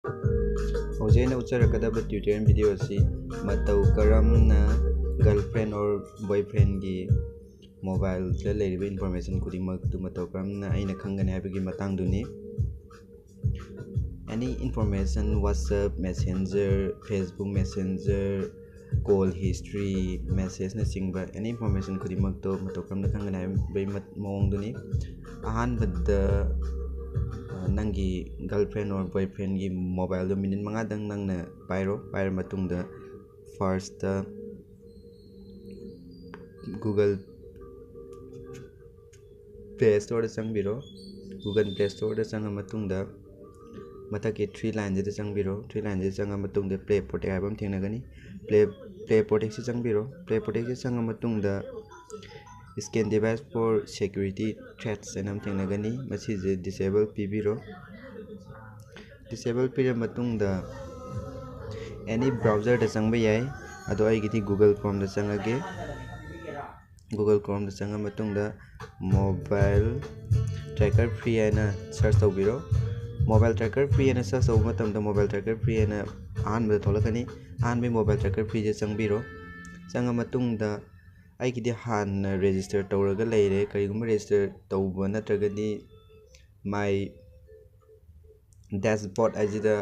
ꯍꯧꯖꯤꯛ ꯑꯩꯅ ꯎꯠꯆꯔꯛꯀꯗꯕ tutorial video ꯑꯁꯤ ꯃꯇꯧ ꯀꯔꯝꯅ ꯒꯔꯜꯐ꯭ꯔꯦꯟ ꯑꯣꯔ ꯕꯣꯏꯐ꯭ꯔꯦꯟꯒꯤ ꯃꯣꯕꯥꯏꯜꯗ ꯂꯩꯔꯤꯕ ꯏꯟꯐꯣꯔꯃꯦꯁꯟ ꯈꯨꯗꯤꯡꯃꯛꯇꯨ ꯃꯇꯧ ꯀꯔꯝꯅ ꯑꯩꯅ ꯈꯪꯒꯅꯤ ꯍꯥꯏꯕꯒꯤ ꯃꯇꯥꯡꯗꯨꯅꯤ. Any information WhatsApp messenger, Facebook messenger, call history, ꯃꯦꯁꯦꯖꯅꯆꯤꯡꯕ ꯑꯦꯅꯤ ꯏꯟꯐꯣꯔꯃꯦꯁꯟ ꯈꯨꯗꯤꯡꯃꯛꯇꯨ ꯃꯇꯧ ꯀꯔꯝꯅ ꯈꯪꯒꯅꯤ ꯍꯥꯏꯕꯒꯤ ꯃꯑꯣꯡꯗꯨꯅꯤ. ꯑꯍꯥꯟꯕꯗ ꯅꯪꯒꯤ ꯒꯔꯜꯐ꯭ꯔꯦꯟ ꯑꯣꯔ ꯕꯣꯏꯐ꯭ꯔꯦꯟꯒꯤ ꯃꯣꯕꯥꯏꯜꯗꯣ ꯃꯤꯅꯤꯠ 5ꯗꯪ ꯅꯪꯅ ꯄꯥꯏꯔ ꯃꯇꯨꯡꯗ ꯐꯥꯔꯁꯇ ꯒꯨꯒꯜ ꯄ꯭ꯂꯦ ꯁ꯭ꯇꯣꯔꯗ ꯆꯪꯕꯤꯔꯣ. ꯒꯨꯒꯜ ꯄ꯭ꯂꯦ ꯁ꯭ꯇꯣꯔꯗ ꯆꯪꯉ ꯃꯇꯨꯡꯗ ꯃꯊꯛꯀꯤ 3 ꯂꯥꯏꯟꯁꯤꯗ ꯆꯪꯕꯤꯔꯣ. 3 ꯂꯥꯏꯟꯁꯤꯗ ꯆꯪꯉ ꯃꯇꯨꯡꯗ ꯄ꯭ꯂꯦ ꯄ꯭ꯔꯣꯇꯦꯛ ꯍꯥꯏꯕ ꯑꯃ ꯊꯦꯡꯅꯒꯅꯤ. ꯄ꯭ꯂꯦ ꯄ꯭ꯔꯣꯇꯦꯛꯁꯤ ꯆꯪꯕꯤꯔꯣ. ꯄ꯭ꯂꯦ ꯄ꯭ꯔꯣꯇꯦꯛꯁꯤ ꯆꯪꯉ ꯃꯇꯨꯡꯗ ꯁ꯭ꯀꯦꯟ ꯗꯤꯚꯥꯏꯁ ꯐꯣꯔ ꯁꯦꯀ꯭ꯌꯨꯔꯤꯇꯤ ꯊ꯭ꯔꯦꯠꯁ ꯍꯥꯏꯅ ꯑꯃ ꯊꯦꯡꯅꯒꯅꯤ. ꯃꯁꯤꯁꯦ ꯗꯤꯁꯦꯕꯜ ꯄꯤꯕꯤꯔꯣ. ꯗꯤꯁꯦꯕꯜ ꯄꯤꯔ ꯃꯇꯨꯡꯗ ꯑꯦꯅꯤ ꯕ꯭ꯔꯥꯎꯖꯔꯗ ꯆꯪꯕ ꯌꯥꯏ. ꯑꯗꯣ ꯑꯩꯒꯤꯗꯤ ꯒꯨꯒꯜ ꯀ꯭ꯔꯣꯝꯗ ꯆꯪꯉꯒꯦ. ꯒꯨꯒꯜ ꯀ꯭ꯔꯣꯝꯗ ꯆꯪꯉ ꯃꯇꯨꯡꯗ ꯃꯣꯕꯥꯏꯜ ꯇ꯭ꯔꯦꯀꯔ ꯐ꯭ꯔꯤ ꯍꯥꯏꯅ ꯁꯔꯆ ꯇꯧꯕꯤꯔꯣ. ꯃꯣꯕꯥꯏꯜ ꯇ꯭ꯔꯦꯀꯔ ꯐ꯭ꯔꯤ ꯍꯥꯏꯅ ꯁꯔꯆ ꯇꯧꯕ ꯃꯇꯝꯗ ꯃꯣꯕꯥꯏꯜ ꯇ꯭ꯔꯦꯀꯔ ꯐ꯭ꯔꯤ ꯍꯥꯏꯅ ꯑꯍꯥꯟꯕꯗ ꯊꯣꯛꯂꯛꯀꯅꯤ. ꯑꯍꯥꯟꯕꯒꯤ ꯃꯣꯕꯥꯏꯜ ꯇ꯭ꯔꯦꯀꯔ ꯐ꯭ꯔꯤꯁꯦ ꯆꯪꯕꯤꯔꯣ. ꯆꯪꯉ ꯃꯇꯨꯡꯗ ꯑꯩꯒꯤꯗꯤ ꯍꯥꯟꯅ ꯔꯦꯖꯤꯁꯇꯔ ꯇꯧꯔꯒ ꯂꯩꯔꯦ. ꯀꯔꯤꯒꯨꯝꯕ ꯔꯦꯖꯤꯁꯇꯔ ꯇꯧꯕ ꯅꯠꯇ꯭ꯔꯒꯗꯤ ꯃꯥꯏ ꯗꯦꯁꯕꯣꯔꯗ ꯑꯁꯤꯗ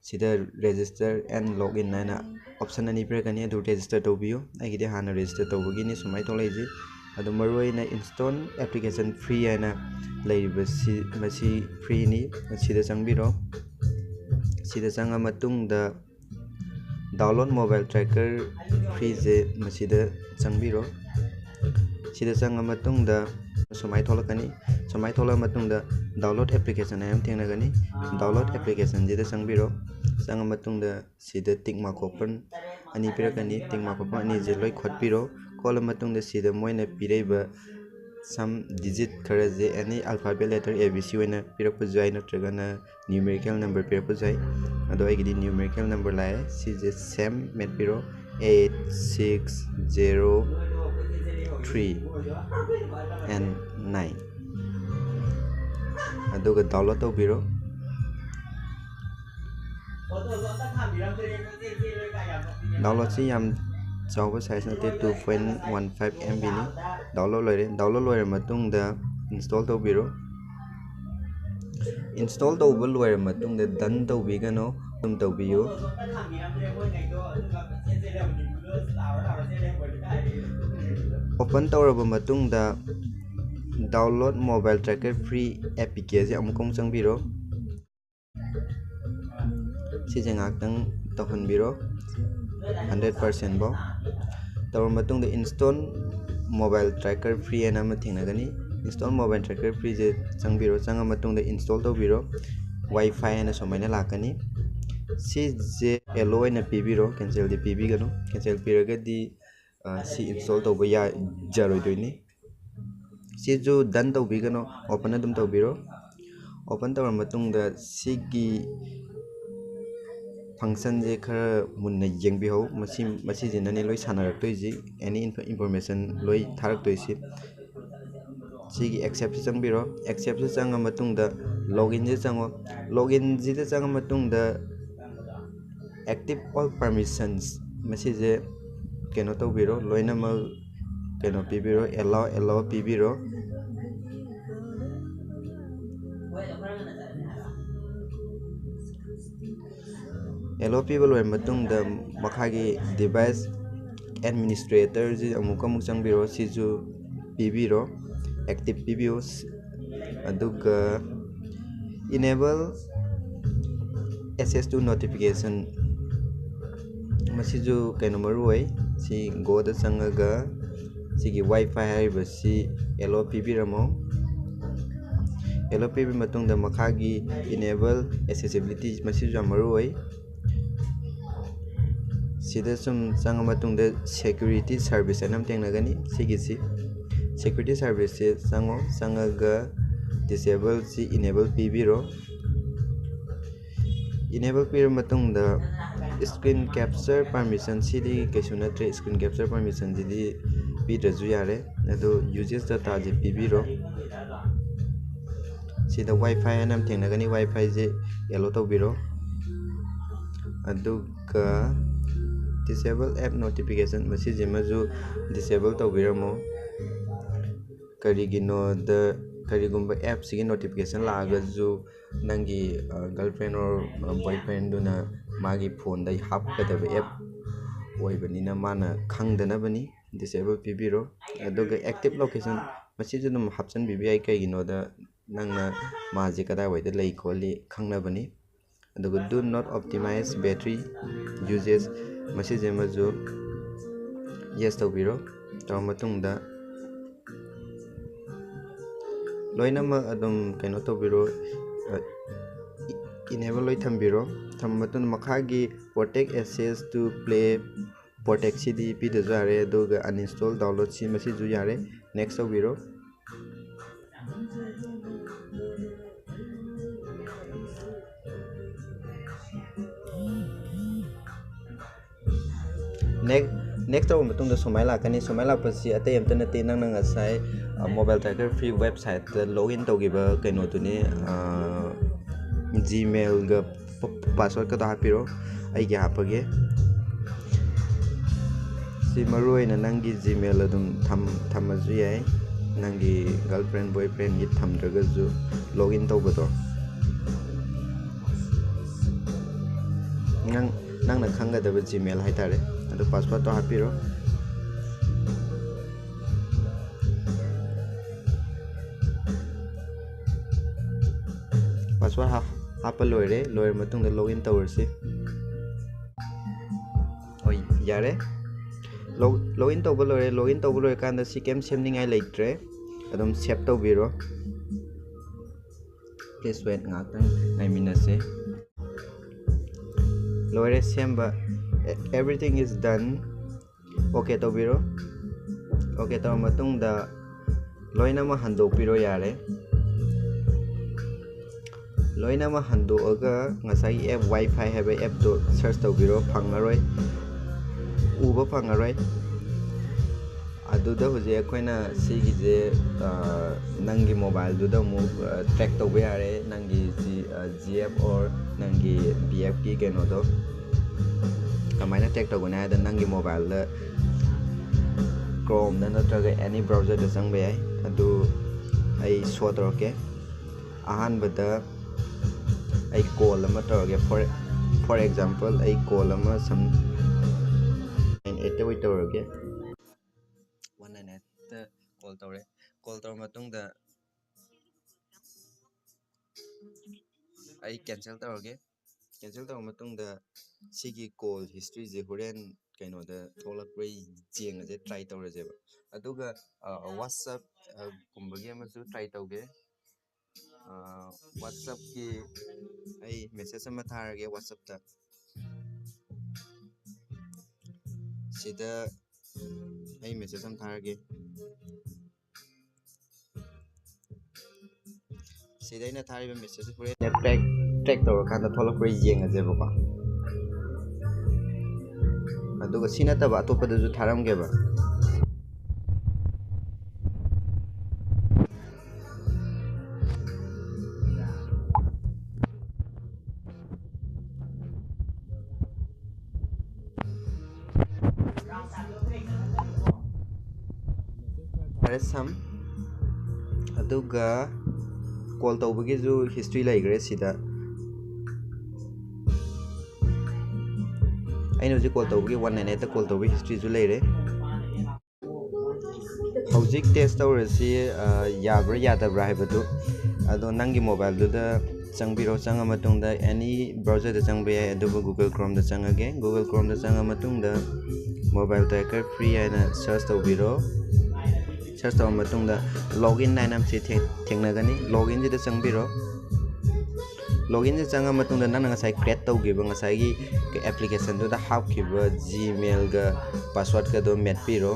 ꯁꯤꯗ ꯔꯦꯖꯤꯁꯇꯔ ꯑꯦꯟ ꯂꯣꯒ ꯏꯟ ꯍꯥꯏꯅ ꯑꯣꯞꯁꯟ ꯑꯅꯤ ꯄꯤꯔꯛꯀꯅꯤ. ꯑꯗꯨ ꯔꯦꯖꯤꯁꯇꯔ ꯇꯧꯕꯤꯌꯨ. ꯑꯩꯒꯤꯗꯤ ꯍꯥꯟꯅ ꯔꯦꯖꯤꯁꯇꯔ ꯇꯧꯕꯒꯤꯅꯤ ꯁꯨꯃꯥꯏꯅ ꯊꯣꯛꯂꯛꯏꯁꯤ. ꯑꯗꯣ ꯃꯔꯨꯑꯣꯏꯅ ꯏꯟꯁꯇꯣꯜ ꯑꯦꯄ꯭ꯂꯤꯀꯦꯁꯟ ꯐ꯭ꯔꯤ ꯍꯥꯏꯅ ꯂꯩꯔꯤꯕꯁꯤ ꯃꯁꯤ ꯐ꯭ꯔꯤꯅꯤ. ꯁꯤꯗ ꯆꯪꯕꯤꯔꯣ. ꯁꯤꯗ ꯆꯪꯉ ꯃꯇꯨꯡꯗ ꯗꯥꯎꯟꯂꯣꯗ ꯃꯣꯕꯥꯏꯜ ꯇ꯭ꯔꯦꯀꯔ ꯐ꯭ꯔꯤꯁꯦ ꯃꯁꯤꯗ ꯆꯪꯕꯤꯔꯣ. ꯁꯤꯗ ꯆꯪꯉ ꯃꯇꯨꯡꯗ ꯁꯨꯃꯥꯏꯅ ꯊꯣꯛꯂꯛꯀꯅꯤ. ꯁꯨꯃꯥꯏꯅ ꯊꯣꯛꯂꯛꯑ ꯃꯇꯨꯡꯗ ꯗꯥꯎꯟꯂꯣꯗ ꯑꯦꯄ꯭ꯂꯤꯀꯦꯁꯟ ꯍꯥꯏꯕ ꯑꯃ ꯊꯦꯡꯅꯒꯅꯤ. ꯗꯥꯎꯟꯂꯣꯗ ꯑꯦꯄ꯭ꯂꯤꯀꯦꯁꯟꯁꯤꯗ ꯆꯪꯕꯤꯔꯣ. ꯆꯪꯉ ꯃꯇꯨꯡꯗ ꯁꯤꯗ ꯇꯤꯛ ꯃꯥꯔꯛ ꯀꯣꯄꯟ ꯑꯅꯤ ꯄꯤꯔꯛꯀꯅꯤ. ꯇꯤꯛ ꯃꯥꯔꯛ ꯀꯣꯄꯟ ꯑꯅꯤꯁꯦ ꯂꯣꯏ ꯈꯣꯠꯄꯤꯔꯣ. ꯈꯣꯠꯂ ꯃꯇꯨꯡꯗ ꯁꯤꯗ ꯃꯣꯏꯅ ꯄꯤꯔꯛꯏꯕ ꯁꯝ ꯗꯤꯖꯤꯠ ꯈꯔꯁꯦ ꯑꯦꯅꯤ ꯑꯜꯐꯥꯕꯦꯠ ꯂꯦꯇꯔ ABC ꯑꯣꯏꯅ ꯄꯤꯔꯛꯄꯁꯨ ꯌꯥꯏ ꯅꯠꯇ꯭ꯔꯒꯅ ꯅ꯭ꯌꯨꯃꯦꯔꯤꯀꯦꯜ ꯅꯝꯕꯔ ꯄꯤꯔꯛꯄꯁꯨ ꯌꯥꯏ. ꯑꯗꯣ ꯑꯩꯒꯤꯗꯤ ꯅ꯭ꯌꯨꯃꯦꯔꯤꯀꯦꯜ ꯅꯝꯕꯔ ꯂꯥꯛꯑꯦ. ꯁꯤꯁꯦ ꯁꯦꯝ ꯃꯦꯠꯄꯤꯔꯣ. 8603 and 9 ꯑꯗꯨꯒ ꯗꯥꯎꯟꯂꯣꯗ ꯇꯧꯕꯤꯔꯣ. ꯗꯥꯎꯟꯂꯣꯗꯁꯤ ꯌꯥꯝ ꯆꯥꯎꯕ ꯁꯥꯏꯖ ꯅꯠꯇꯦ. 2.15 MB ꯅꯤ. ꯗꯥꯎꯟꯂꯣꯗ ꯂꯣꯏꯔꯦ. ꯗꯥꯎꯟꯂꯣꯗ ꯂꯣꯏꯔ ꯃꯇꯨꯡꯗ ꯏꯟꯁꯇꯣꯜ ꯇꯧꯕꯤꯔꯣ. ꯏꯟꯁꯇꯣꯜ ꯇꯧꯕ ꯂꯣꯏꯔ ꯃꯇꯨꯡꯗ ꯗꯟ ꯇꯧꯕꯤꯒꯅꯨ. ꯑꯗꯨꯝ ꯇꯧꯕꯤꯌꯨ. ꯑꯣꯄꯟ ꯇꯧꯔꯕ ꯃꯇꯨꯡꯗ download mobile tracker free APK ꯑꯃꯨꯛꯀ ꯆꯪꯕꯤꯔꯣ. ꯁꯤꯁꯦ ꯉꯥꯏꯍꯥꯛꯇꯪ ꯇꯧꯍꯟꯕꯤꯔꯣ 100% ꯐꯥꯎ. ꯇꯧꯔꯕ ꯃꯇꯨꯡꯗ ꯏꯟꯁꯇꯣꯜ ꯃꯣꯕꯥꯏꯜ ꯇ꯭ꯔꯦꯀꯔ ꯐ꯭ꯔꯤ ꯍꯥꯏꯅ ꯑꯃ ꯊꯦꯡꯅꯒꯅꯤ. ꯏꯟꯁꯇꯣꯜ ꯃꯣꯕꯥꯏꯜ ꯇ꯭ꯔꯦꯀꯔ ꯐ꯭ꯔꯤꯁꯦ ꯆꯪꯕꯤꯔꯣ. ꯆꯪꯉ ꯃꯇꯨꯡꯗ ꯏꯟꯁꯇꯣꯜ ꯇꯧꯕꯤꯔꯣ. ꯋꯥꯏꯐꯥꯏ ꯍꯥꯏꯅ ꯁꯨꯃꯥꯏꯅ ꯂꯥꯛꯀꯅꯤ. ꯁꯤꯁꯦ ꯑꯦꯂꯣ ꯑꯣꯏꯅ ꯄꯤꯕꯤꯔꯣ. ꯀꯦꯟꯁꯦꯜꯗꯤ ꯄꯤꯕꯤꯒꯅꯨ. ꯀꯦꯟꯁꯦꯜ ꯄꯤꯔꯒꯗꯤ ꯁꯤ ꯏꯟꯁꯇꯣꯜ ꯇꯧꯕ ꯌꯥꯔꯣꯏꯗꯣꯏꯅꯤ. ꯁꯤꯁꯨ ꯗꯟ ꯇꯧꯕꯤꯒꯅꯨ. ꯑꯣꯄꯟ ꯑꯗꯨꯝ ꯇꯧꯕꯤꯔꯣ. ꯑꯣꯄꯟ ꯇꯧꯔ ꯃꯇꯨꯡꯗ ꯁꯤꯒꯤ ꯐꯪꯁꯟꯁꯦ ꯈꯔ ꯃꯨꯟꯅ ꯌꯦꯡꯕꯤꯍꯧ. ꯃꯁꯤꯁꯤꯅꯅꯦ ꯂꯣꯏ ꯁꯥꯟꯅꯔꯛꯇꯣꯏꯁꯤ. ꯑꯦꯅꯤ ꯏꯟꯐꯣꯔꯃꯦꯁꯟ ꯂꯣꯏ ꯊꯥꯔꯛꯇꯣꯏꯁꯤ. ꯁꯤꯒꯤ ꯑꯦꯛꯁꯦꯞꯁꯤ ꯆꯪꯕꯤꯔꯣ. ꯑꯦꯛꯁꯦꯞꯁꯤ ꯆꯪꯉ ꯃꯇꯨꯡꯗ ꯂꯣꯒꯏꯟꯁꯤ ꯆꯪꯉꯣ. ꯂꯣꯒꯏꯟꯁꯤꯗ ꯆꯪꯉ ꯃꯇꯨꯡꯗ ꯑꯦꯛꯇꯤꯚ ꯑꯣꯜ ꯄꯔꯃꯤꯁꯟꯁ ꯃꯁꯤꯁꯦ ꯀꯩꯅꯣ ꯇꯧꯕꯤꯔꯣ. ꯂꯣꯏꯅꯃꯛ ꯀꯩꯅꯣ ꯄꯤꯕꯤꯔꯣ. ꯑꯦꯂꯥꯎ ꯄꯤꯕꯤꯔꯣ. ꯑꯦꯂꯣ ꯄꯤꯕ ꯂꯣꯏꯔ ꯃꯇꯨꯡꯗ ꯃꯈꯥꯒꯤ ꯗꯤꯚꯥꯏꯁ ꯑꯦꯗꯃꯤꯅꯤꯁꯇ꯭ꯔꯦꯇꯔꯁꯤ ꯑꯃꯨꯛ ꯆꯪꯕꯤꯔꯣ. ꯁꯤꯁꯨ ꯄꯤꯕꯤꯔꯣ. ꯑꯦꯛꯇꯤꯚ ꯄꯤꯕꯤꯌꯨ. ꯑꯗꯨꯒ ꯏꯅꯦꯕꯜ ꯑꯦꯛꯁꯦꯁ ꯇꯨ ꯅꯣꯇꯤꯐꯤꯀꯦꯁꯟ ꯃꯁꯤꯁꯨ ꯀꯩꯅꯣ ꯃꯔꯨ ꯑꯣꯏ. ꯁꯤ ꯒꯣꯗ ꯆꯪꯉꯒ ꯁꯤꯒꯤ ꯋꯥꯏꯐꯥꯏ ꯍꯥꯏꯔꯤꯕꯁꯤ ꯑꯦꯂꯣ ꯄꯤꯕꯤꯔꯝꯃꯣ. ꯑꯦꯂꯣ ꯄꯤꯕ ꯃꯇꯨꯡꯗ ꯃꯈꯥꯒꯤ ꯏꯅꯦꯕꯜ ꯑꯦꯛꯁꯦꯁꯤꯕꯤꯂꯤꯇꯤ ꯃꯁꯤꯁꯨ ꯌꯥꯝ ꯃꯔꯨ ꯑꯣꯏ. ꯁꯤꯗ ꯁꯨꯝ ꯆꯪꯉ ꯃꯇꯨꯡꯗ ꯁꯦꯀ꯭ꯌꯨꯔꯤꯇꯤ ꯁꯥꯔꯚꯤꯁ ꯍꯥꯏꯅ ꯑꯃ ꯊꯦꯡꯅꯒꯅꯤ. ꯁꯤꯒꯤꯁꯤ ꯁꯦꯀ꯭ꯌꯨꯔꯤꯇꯤ ꯁꯥꯔꯚꯤꯁꯁꯦ ꯆꯪꯉꯒ ꯗꯤꯁꯦꯕꯜꯁꯤ ꯏꯅꯦꯕꯜ ꯄꯤꯕꯤꯔꯣ. ꯏꯅꯦꯕꯜ ꯄꯤꯔ ꯃꯇꯨꯡꯗ ꯁ꯭ꯀ꯭ꯔꯤꯟ ꯀꯦꯞꯆꯔ ꯄꯔꯃꯤꯁꯟ ꯁꯤꯗꯤ ꯀꯩꯁꯨ ꯅꯠꯇ꯭ꯔꯦ. ꯁ꯭ꯀ꯭ꯔꯤꯟ ꯀꯦꯞꯆꯔ ꯄꯔꯃꯤꯁꯟꯁꯤꯗꯤ ꯄꯤꯗ꯭ꯔꯁꯨ ꯌꯥꯔꯦ. ꯑꯗꯣ usage ꯗꯇꯥꯁꯦ ꯄꯤꯕꯤꯔꯣ. sida wifi hana thengna wifi je yellow tobiro aduga disable app notification masi jemaju disable tobiramo karigino the karigumba app sigi notification lagaju nangi girlfriend or boyfriend duna magi phone dai hapkadaba app oibanina mana khangdanabani disable pibiro aduga active location masi junum hapsan bibi ai kaigino da nangna maji kada waida lei kholi khangnabani aduga do not optimize battery usage masi jemaju yes tobiro taw matungda loinama adum kaino tobiro enable loi thambiro thammatun makhagi protect access to play protect cd pi de jare aduga uninstall download si masi ju yare next tobiro next tau matung da somai lakani somai lapasi atai amta nate nang nang asai mobile tracker free website login togiba kaino tuni gmail ga password ka hapiro ai ga hapage si maroi na nangi gmail adum thamaju yai nangi girlfriend boyfriend gi thamdraga ju login tobado nang na khangadaba gmail haitare adu password to hapiro password hapa loire matung da login tawrsi oi yare login tawba loire kanda si kem semningai leitre adum save tawbiro please wait ngakang ngai minase loire semba everything is done okay tawbiro okay taw matung da loina ma handopiro yare loina ma hando aga ngasai app wifi have app to search tawbiro phangaroi uba phangaroi aduda huje akoina sigi je nangi mobile duda mu track tawbe yare nangi gf or nangi bfp keno do kamaina track tawgona da nangi mobile da chrome da natraga any browser da sangbe ai adu ai show toroke ahan bada ai call ama toroge for example ai call ama sam 98 wait toroge 198 call tore matung da ai cancel toroge cancel taw matung da sigi call history je horen kaino da tholak rei jeng je try tawre je aduga whatsapp kumbage amasu try tawge whatsapp ki ai message ama tharage whatsapp ta sida ai message am tharage sida ina thariba message horen track tawra kanda tholak rei jeng je bako aduga sinataba atopada ju tharamge ba sam aduga call tawbage ju history laigre sida aina ji call tawbage 198 ta call tawbage history ju leire hojik test tawrasi yabra yadabra haibadu ado nangi mobile du da changbiro changa matungda any browser da changbe aduba google chrome da changage google chrome da changa matungda mobile tracker free aina search tawbiro search taw matungda login nainam se thengnagani login ji da changbiro login ji changa matungda nang ngasai create tawgiba ngasai gi application du da hapkiba gmail ga password ka do metpiro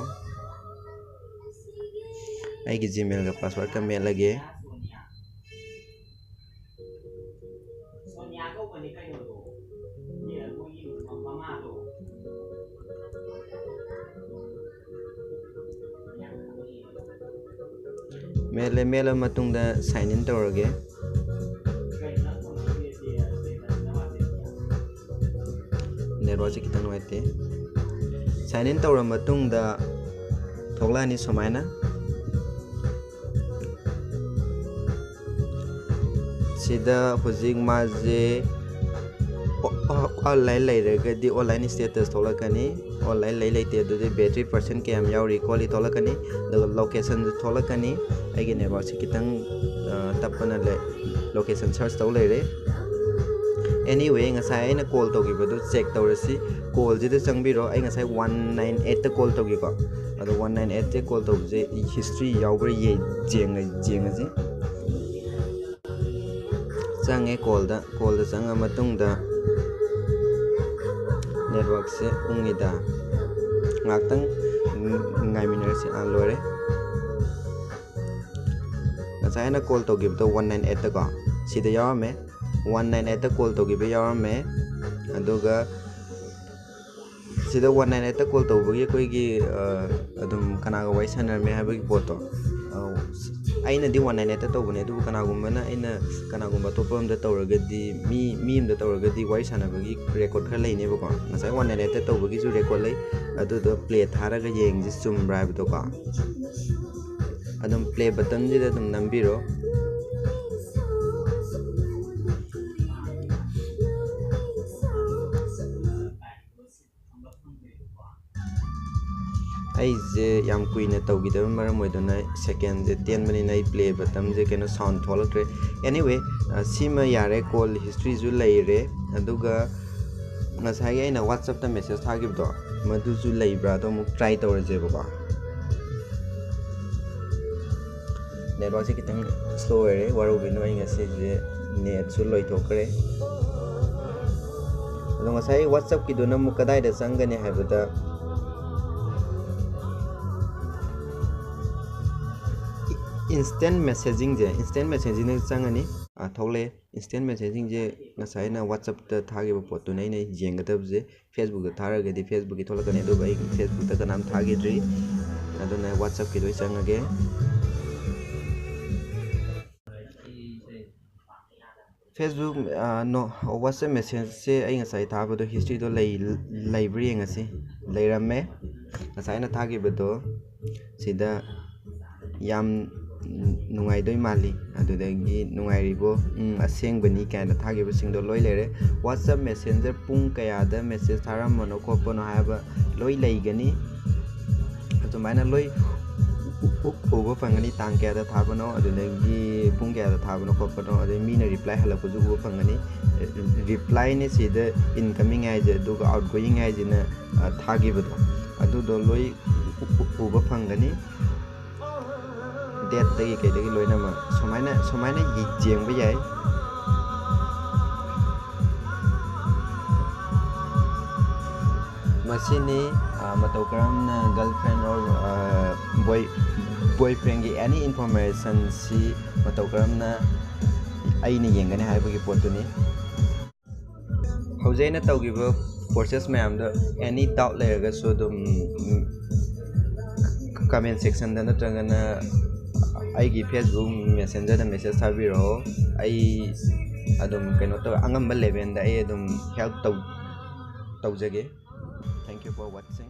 ai gi gmail ga password ka melage mele matungda sign in tawrage network kitang nuaite sign in tawra matungda thoglani sumaina sida hojik maje online leiragadi online status tholakani online leite adudi battery percent kayam yauri quality tholakani the location tholakani aigi network si kitang tapana le location search taw leire anyway ngasai aina call tawgibadu check tawrasi call jida changbiro ai ngasai 198 ta call tawgi ko ado 198 te call tawje history yaubra ye jengaji change call da changa matungda network se ungida ngaktang ngaiminner se an lore ngasai aina call tawgibdo 198 ta ko sida yawame 198 ta call tawgibe yawame aduga sida 198 ta call tawbagi koigi adum kanaga wai sanarme habagi photo aina di 198 ta tawbane adu kanagumana aina kanagumba topamda tawragadi mi amda tawragadi wai sanabagi record khar leine bako ngasai 198 ta tawbagi ju record lei adu do play tharaga yengji chumbra habdo ko adum play button jida dum nambiro aije yam kuina tawgidaba maram oidona second je 10 minute nai play batam je keno sound tholakre anyway sima yare call history ju leire aduga ngasai aina whatsapp ta message thagibdo madu ju leibra do muk try tawraje bako network se kitang slow ere waru bino ai ngase je net su loi thokre ado ngasai whatsapp ki dona muk kadai da sangane habada instant messaging changani thole instant messaging je ngasai na whatsapp ta thage ba pot nai nai jengadab je facebook ta tharaga di facebook ki tholakani do bai facebook ta kanam thage dri ado na whatsapp ki doi changage facebook no whatsapp message se ai ngasai thaba do history do library ngasi leirame ngasai na thage ba do sida yam nungai doi mali adudagi nungai ribo asengbani kaina thageba singdo loi lere whatsapp messenger pung kaya da message tharam mono kopono haba loi leigani adumaina loi ubo pangani tang kaya da thabano adudagi pung kaya da thabano kopono adu mina reply halakku ju ubo pangani reply ne sida incoming ai je duga outgoing ai je na thagibado adu do loi ubo pangani date tagi kai tagi loina ma somaina jeng ba yai masini matau karamna girlfriend or boyfriend gi any information si matau karamna aina yengani haibagi potuni haujaina tawgiba process mayam da any doubt layerga so dum comment section da natragana aigi facebook messenger da message thabiro ai adum keno to angamba level da ai adum help tawjage thank you for watching